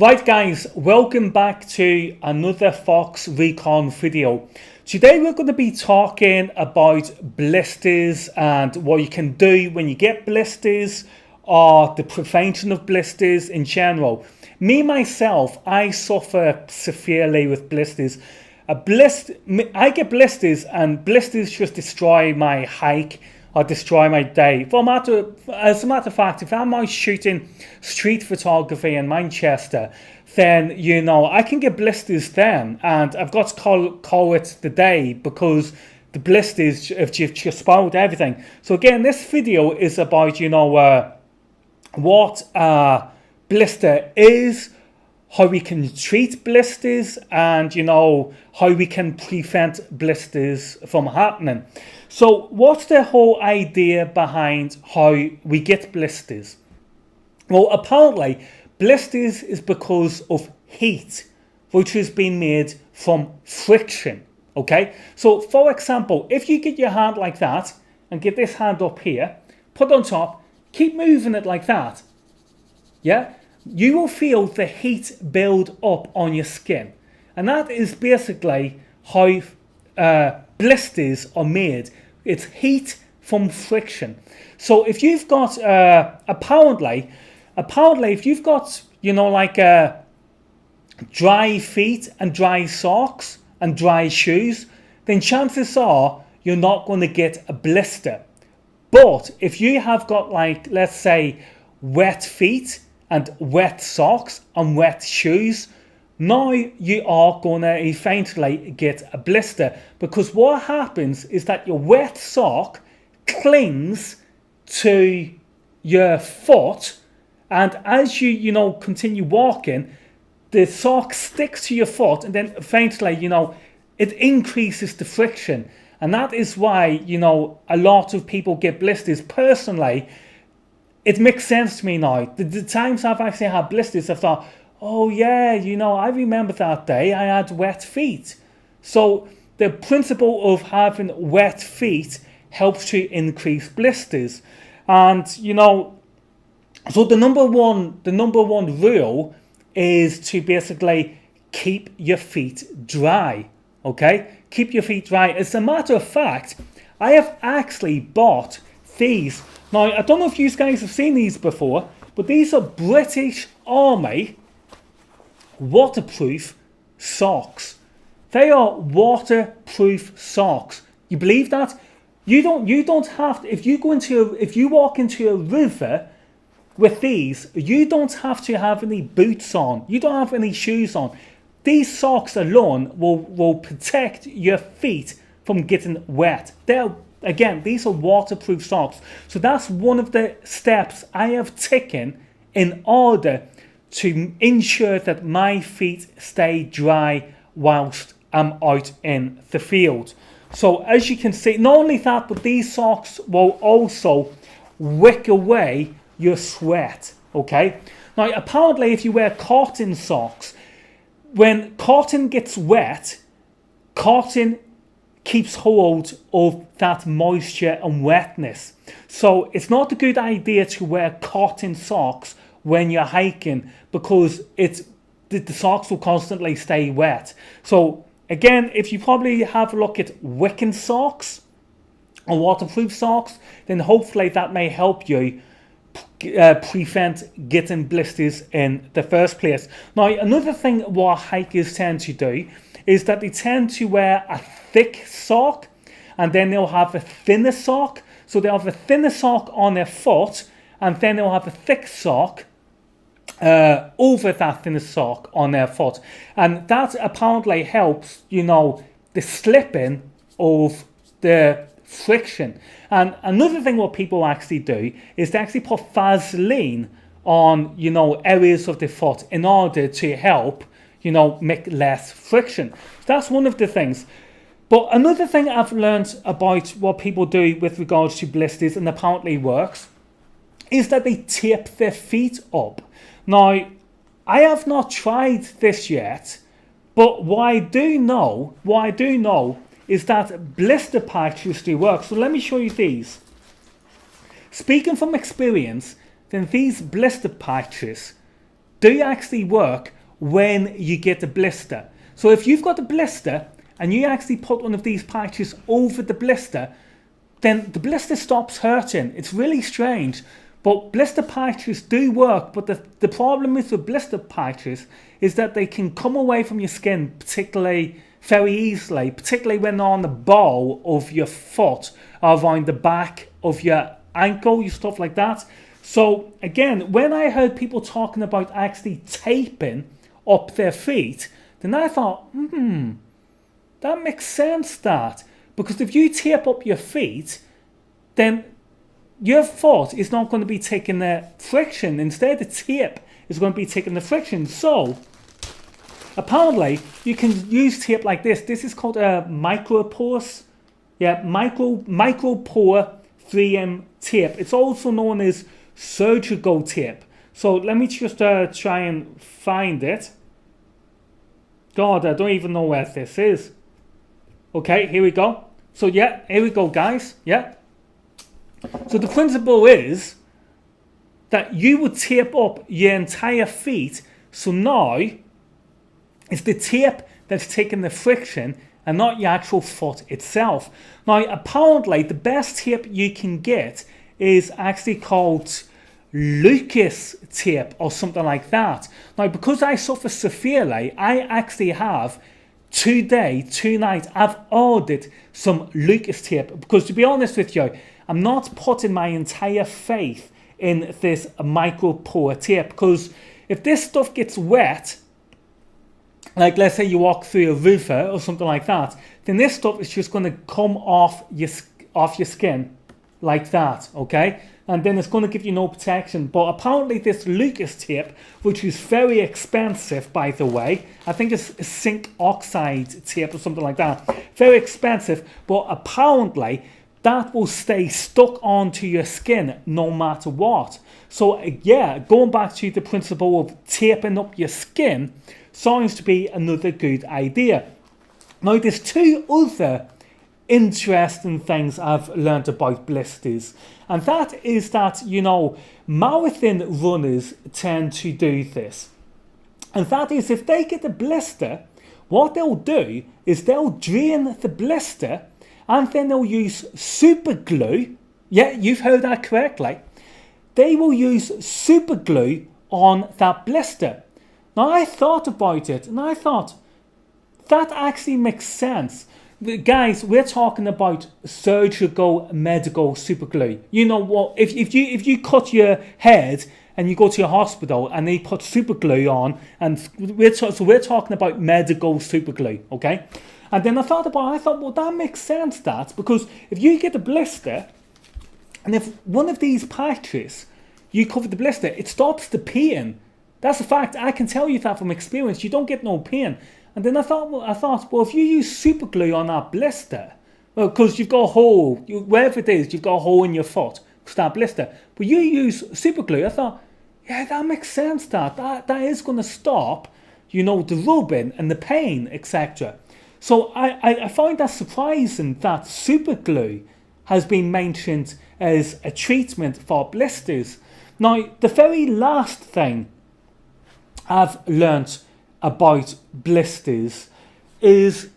Right guys, welcome back to another Fox Recon video. Today we're going to be talking about blisters and what you can do when you get blisters or the prevention of blisters in general. Me myself, I suffer severely with blisters. I get blisters and blisters just destroy my hike or destroy my day. As a matter of fact, if I'm out shooting street photography in Manchester, then I can get blisters then, and I've got to call it the day because the blisters have just spoiled everything. So again, this video is about what a blister is, how we can treat blisters, and how we can prevent blisters from happening. So what's the whole idea behind how we get blisters? Well, apparently blisters is because of heat, which has been made from friction. Okay, so for example, if you get your hand like that and get this hand up here, put on top, keep moving it like that, yeah, you will feel the heat build up on your skin. And that is basically how blisters are made. It's heat from friction. So if you've got apparently if you've got dry feet and dry socks and dry shoes, then chances are you're not going to get a blister. But if you have got, like, let's say, wet feet and wet socks and wet shoes, now you are going to eventually get a blister, because what happens is that your wet sock clings to your foot, and as you continue walking, the sock sticks to your foot, and then eventually it increases the friction, and that is why a lot of people get blisters. Personally, it makes sense to me now. The times I've actually had blisters, I've thought, oh yeah, I remember that day I had wet feet. So the principle of having wet feet helps to increase blisters. And so the number one rule is to basically keep your feet dry. Okay, keep your feet dry. As a matter of fact, I have actually bought these. Now, I don't know if you guys have seen these before, but these are British Army waterproof socks. They are waterproof socks. You believe that? You don't have to, if you walk into a river with these, you don't have to have any boots on. You don't have any shoes on. These socks alone will protect your feet from getting wet. Again, these are waterproof socks. So that's one of the steps I have taken in order to ensure that my feet stay dry whilst I'm out in the field. So as you can see, not only that, but these socks will also wick away your sweat. Okay. Now, apparently, if you wear cotton socks, when cotton gets wet, cotton keeps hold of that moisture and wetness. So it's not a good idea to wear cotton socks when you're hiking, because the socks will constantly stay wet. So again, if you probably have a look at wicking socks or waterproof socks, then hopefully that may help you prevent getting blisters in the first place. Now, another thing what hikers tend to do is that they tend to wear a thick sock, and then they'll have a thinner sock. So they'll have a thinner sock on their foot, and then they'll have a thick sock over that thinner sock on their foot. And that apparently helps, the slipping of the friction. And another thing what people actually do is they actually put Vaseline on, areas of the foot in order to help, make less friction. So that's one of the things. But another thing I've learned about what people do with regards to blisters, and apparently works, is that they tape their feet up. Now, I have not tried this yet, but what I do know is that blister patches do work. So let me show you these. Speaking from experience, then these blister patches do actually work when you get the blister. So if you've got a blister and you actually put one of these patches over the blister, then the blister stops hurting. It's really strange, but blister patches do work. But the problem with the blister patches is that they can come away from your skin very easily, particularly when they're on the ball of your foot or around the back of your ankle, stuff like that. So again, when I heard people talking about actually taping up their feet, then I thought, that makes sense, that. Because if you tape up your feet, then your foot is not going to be taking the friction. Instead, the tape is going to be taking the friction. So apparently, you can use tape like this. This is called a micropore. Yeah, micropore 3M tape. It's also known as surgical tape. So let me just try and find it. God, I don't even know where this is. Okay, here we go. So yeah, here we go, guys. Yeah. So the principle is that you would tape up your entire feet. So now it's the tape that's taking the friction and not your actual foot itself. Now, apparently, the best tape you can get is actually called Leukotape or something like that. Now, because I suffer severely, I actually have today, tonight, I've ordered some Leukotape, because to be honest with you, I'm not putting my entire faith in this micropore tape, because if this stuff gets wet, like let's say you walk through a river or something like that, then this stuff is just going to come off your skin like that, okay? And then it's going to give you no protection. But apparently this Leukotape, which is very expensive, by the way, I think it's zinc oxide tape or something like that, very expensive, but apparently that will stay stuck onto your skin no matter what. So yeah, going back to the principle of taping up your skin sounds to be another good idea. Now, there's two other interesting things I've learned about blisters, and that is that, you know, marathon runners tend to do this, and that is if they get a blister, what they'll do is they'll drain the blister and then they'll use super glue. Yeah, you've heard that correctly. They will use super glue on that blister. Now, I thought about it and I thought that actually makes sense. Guys, we're talking about surgical medical super glue. You know what? If you cut your head and you go to your hospital and they put super glue on, and we're talking about medical super glue, okay? And then I thought, well, that makes sense, that, because if you get a blister, and if one of these patches you cover the blister, it stops the pain. That's a fact. I can tell you that from experience. You don't get no pain. And then I thought, well, if you use super glue on that blister, well, because you've got a hole, wherever it is, you've got a hole in your foot, because that blister. But you use super glue. I thought, yeah, that makes sense. That is going to stop, you know, the rubbing and the pain, etc. So I find that surprising that super glue has been mentioned as a treatment for blisters. Now, the very last thing I've learnt about blisters is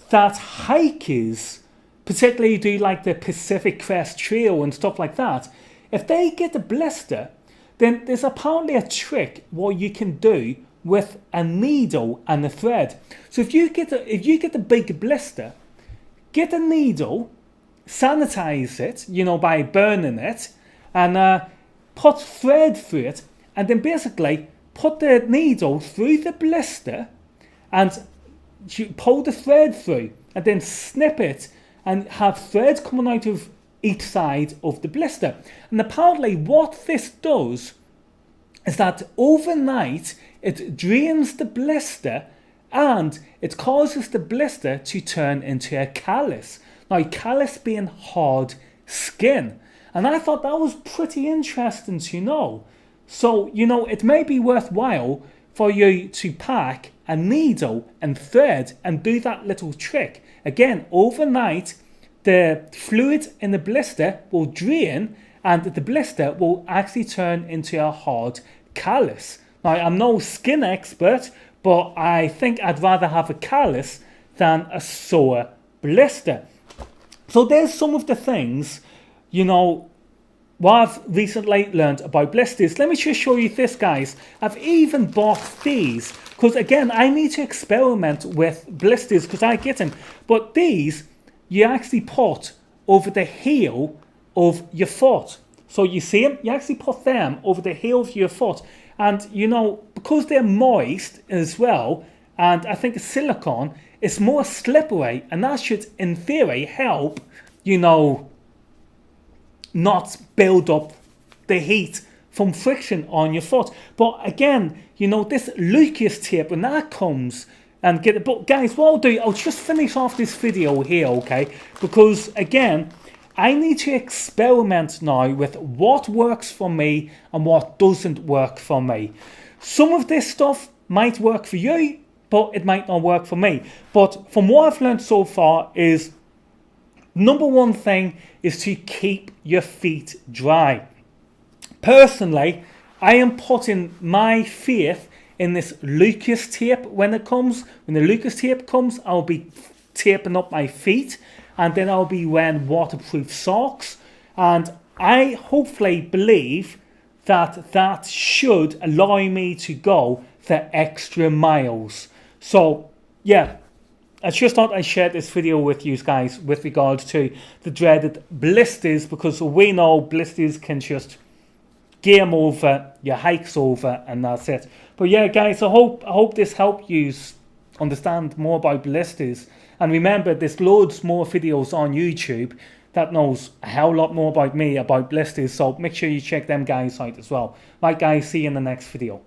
that hikers, particularly do like the Pacific Crest Trail and stuff like that, if they get a blister, then there's apparently a trick what you can do with a needle and a thread. So if you get a big blister, get a needle, sanitize it, you know, by burning it, and put thread through it, and then basically put the needle through the blister and pull the thread through, and then snip it and have threads coming out of each side of the blister. And apparently what this does is that overnight it drains the blister and it causes the blister to turn into a callus. Now, callus being hard skin. And I thought that was pretty interesting to know. So, you know, it may be worthwhile for you to pack a needle and thread and do that little trick. Again, overnight, the fluid in the blister will drain and the blister will actually turn into a hard callus. Now, I'm no skin expert, but I think I'd rather have a callus than a sore blister. So there's some of the things, you know, what I've recently learned about blisters. Let me just show you this, guys. I've even bought these, because again, I need to experiment with blisters, because I get them. But these, you actually put over the heel of your foot. So you see them? You actually put them over the heel of your foot. And, you know, because they're moist as well, and I think silicone, it's more slippery, and that should, in theory, help, you know, not build up the heat from friction on your foot. But again, you know, this Leukotape, when that comes and get it. But guys, what I'll do, I'll just finish off this video here, okay? Because again, I need to experiment now with what works for me and what doesn't work for me. Some of this stuff might work for you, but it might not work for me. But from what I've learned so far is, number one thing is to keep your feet dry. Personally, I am putting my faith in this Leukotape when it comes. When the Leukotape comes, I'll be taping up my feet, and then I'll be wearing waterproof socks. And I hopefully believe that that should allow me to go the extra miles. So, yeah. I just thought I'd share this video with you guys with regards to the dreaded blisters, because we know blisters can just game over, your hike's over, and that's it. But yeah, guys, I hope this helped you understand more about blisters. And remember, there's loads more videos on YouTube that knows a hell lot more about me, about blisters. So make sure you check them guys out as well. Right, guys, see you in the next video.